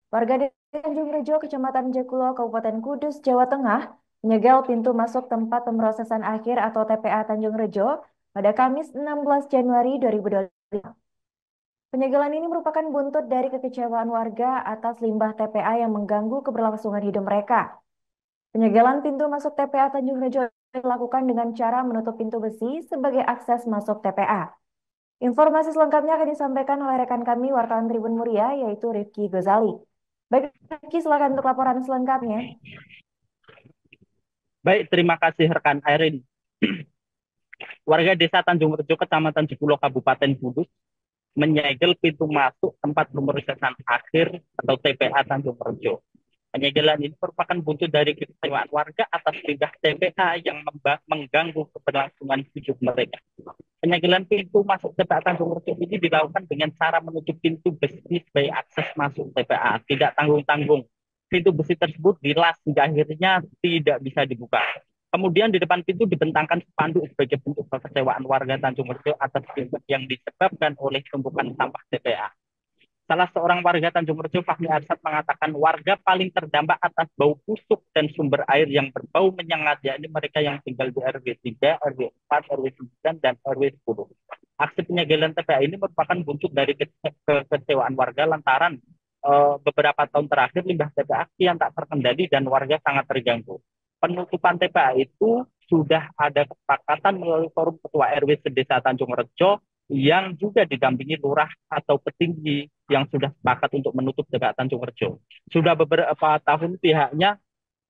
Warga desa Tanjung Rejo, Kecamatan Jekulo, Kabupaten Kudus, Jawa Tengah, menyegel pintu masuk tempat pemrosesan akhir atau TPA Tanjung Rejo pada Kamis 16 Januari 2025. Penyegelan ini merupakan buntut dari kekecewaan warga atas limbah TPA yang mengganggu keberlangsungan hidup mereka. Penyegelan pintu masuk TPA Tanjung Rejo dilakukan dengan cara menutup pintu besi sebagai akses masuk TPA. Informasi selengkapnya akan disampaikan oleh rekan kami wartawan Tribun Muria, yaitu Rifki Gozali. Baik, Rifki, silakan untuk laporan selengkapnya. Baik, terima kasih rekan Airin. Warga desa Tanjung Rejo, Kecamatan Jekulo, Kabupaten Kudus, menyegel pintu masuk tempat pemrosesan akhir atau TPA Tanjung Rejo. Penyegelan ini merupakan buntut dari kekecewaan warga atas limbah TPA yang mengganggu keberlangsungan hidup mereka. Penyegelan pintu masuk TPA Tanjung Rejo ini dilakukan dengan cara menutup pintu besi sebagai akses masuk TPA. Tidak tanggung-tanggung. Pintu besi tersebut dilas hingga akhirnya tidak bisa dibuka. Kemudian di depan pintu dibentangkan spanduk sebagai bentuk kekecewaan warga Tanjung Rejo atas limbah yang disebabkan oleh tumpukan sampah TPA. Salah seorang warga Tanjung Rejo, Fahmi Arsad, mengatakan warga paling terdampak atas bau busuk dan sumber air yang berbau menyengat, yakni mereka yang tinggal di RW 3, RW 4, RW 9, dan RW 10. Aksi penyegelan TPA ini merupakan buntut dari kekecewaan warga lantaran beberapa tahun terakhir limbah TPA kian tak terkendali dan warga sangat terganggu. Penutupan TPA itu sudah ada kesepakatan melalui forum ketua RW sedesa Tanjung Rejo yang juga didampingi lurah atau petinggi yang sudah sepakat untuk menutup TPA Tanjung Rejo. Sudah beberapa tahun pihaknya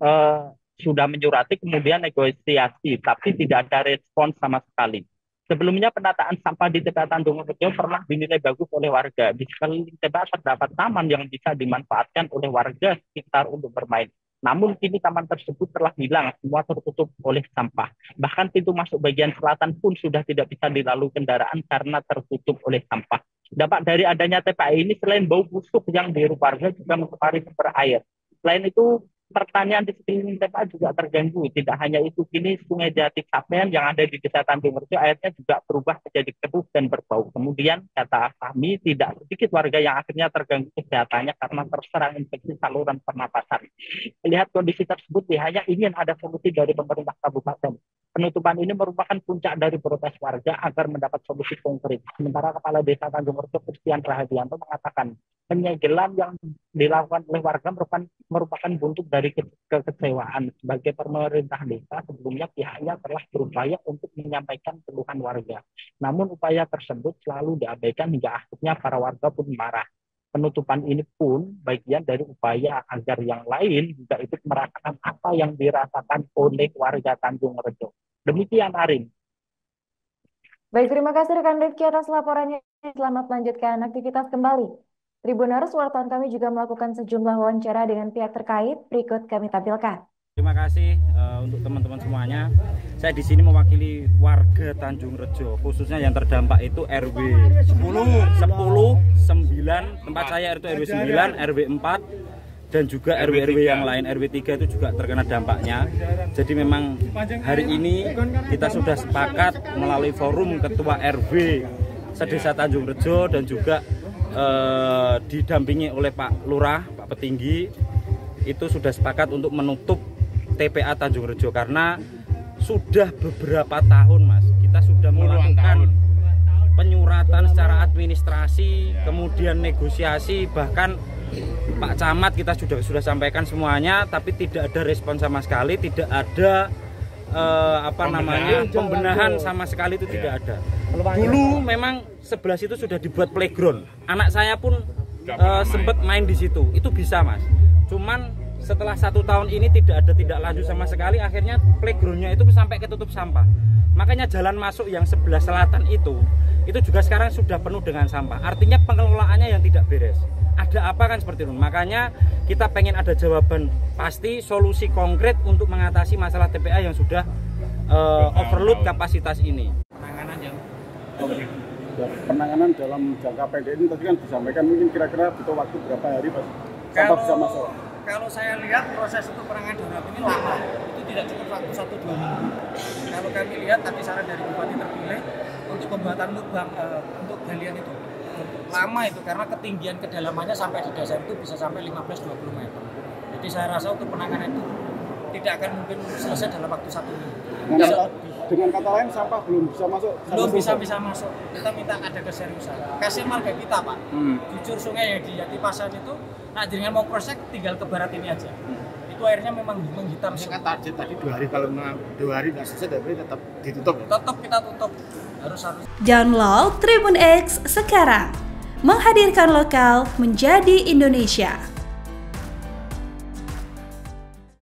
eh, sudah menyurati kemudian negosiasi, tapi tidak ada respon sama sekali. Sebelumnya penataan sampah di TPA Tanjung Rejo pernah dinilai bagus oleh warga. Di sekeliling TPA terdapat taman yang bisa dimanfaatkan oleh warga sekitar untuk bermain. Namun kini taman tersebut telah hilang, semua tertutup oleh sampah. Bahkan pintu masuk bagian selatan pun sudah tidak bisa dilalui kendaraan karena tertutup oleh sampah. Dampak dari adanya TPA ini selain bau busuk yang dihirup warga juga mencemari sumber air. Selain itu, pertanian di sekeliling TPA juga terganggu. Tidak hanya itu, kini Sungai Jati Sapen yang ada di Desa Tanjung Rejo airnya juga berubah menjadi keruh dan berbau. Kemudian kata kami, tidak sedikit warga yang akhirnya terganggu kesehatannya karena terserang infeksi saluran pernapasan. Melihat kondisi tersebut, pihaknya ingin ada solusi dari pemerintah kabupaten. Penutupan ini merupakan puncak dari protes warga agar mendapat solusi konkret. Sementara Kepala Desa Tanjung Rejo, Christian Rahadianto, mengatakan penyegelan yang dilakukan oleh warga merupakan buntut dari kekecewaan. Sebagai pemerintah desa, sebelumnya pihaknya telah berupaya untuk menyampaikan keluhan warga. Namun upaya tersebut selalu diabaikan hingga akhirnya para warga pun marah. Penutupan ini pun bagian dari upaya agar yang lain juga ikut merasakan apa yang dirasakan oleh warga Tanjung Rejo. Demikian, Arin. Baik, terima kasih rekan Rifki atas laporannya. Selamat melanjutkan aktivitas kembali. Tribuners, wartawan kami juga melakukan sejumlah wawancara dengan pihak terkait. Berikut kami tampilkan. Terima kasih untuk teman-teman semuanya. Saya di sini mewakili warga Tanjung Rejo, khususnya yang terdampak itu RW 10, 9, tempat saya itu RW 9, RW 4, dan juga RW-RW yang lain. RW 3 itu juga terkena dampaknya. Jadi memang hari ini kita sudah sepakat melalui forum ketua RW sedesa Tanjung Rejo dan juga didampingi oleh Pak Lurah, Pak Petinggi, itu sudah sepakat untuk menutup TPA Tanjung Rejo karena sudah beberapa tahun, Mas, kita sudah melakukan penyuratan secara administrasi, kemudian negosiasi, bahkan Pak Camat kita sudah sampaikan semuanya, tapi tidak ada respon sama sekali, tidak ada pembenahan sama sekali, itu tidak ada. Dulu memang sebelah situ sudah dibuat playground, anak saya pun sempat main di situ, itu bisa, Mas. Cuman setelah 1 tahun ini tidak ada tindak lanjut sama sekali, akhirnya playgroundnya itu sampai ketutup sampah. Makanya jalan masuk yang sebelah selatan itu juga sekarang sudah penuh dengan sampah. Artinya pengelolaannya yang tidak beres. Ada apa kan seperti itu. Makanya kita pengen ada jawaban pasti, solusi konkret untuk mengatasi masalah TPA yang sudah overload kapasitas ini. Penanganan yang penanganan dalam jangka pendek ini tadi kan disampaikan mungkin kira-kira butuh waktu berapa hari Pak sampai bisa masuk. Kalau saya lihat proses untuk penanganan darurat ini lama, itu tidak cukup waktu 1-2 minggu. Kalau kami lihat tadi saran dari Bupati terpilih untuk pembuatan lubang untuk galian itu lama itu karena ketinggian kedalamannya sampai di dasar itu bisa sampai 15-20 meter. Jadi saya rasa untuk penanganan itu tidak akan mungkin selesai dalam waktu 1 minggu. Dengan kata lain sampah belum bisa masuk. Belum bisa masuk. Kita minta ada keseriusan. Kasih marga kita Pak. Jujur sungai yang di Yatipasan itu, nah dengan mau cross check tinggal ke barat ini aja. Itu airnya memang menghitam. Ini kan target tadi 2 hari, kalau 2 hari nggak selesai tapi tetap ditutup. Tetap kita tutup. Harus. Download Tribun X sekarang. Menghadirkan lokal menjadi Indonesia.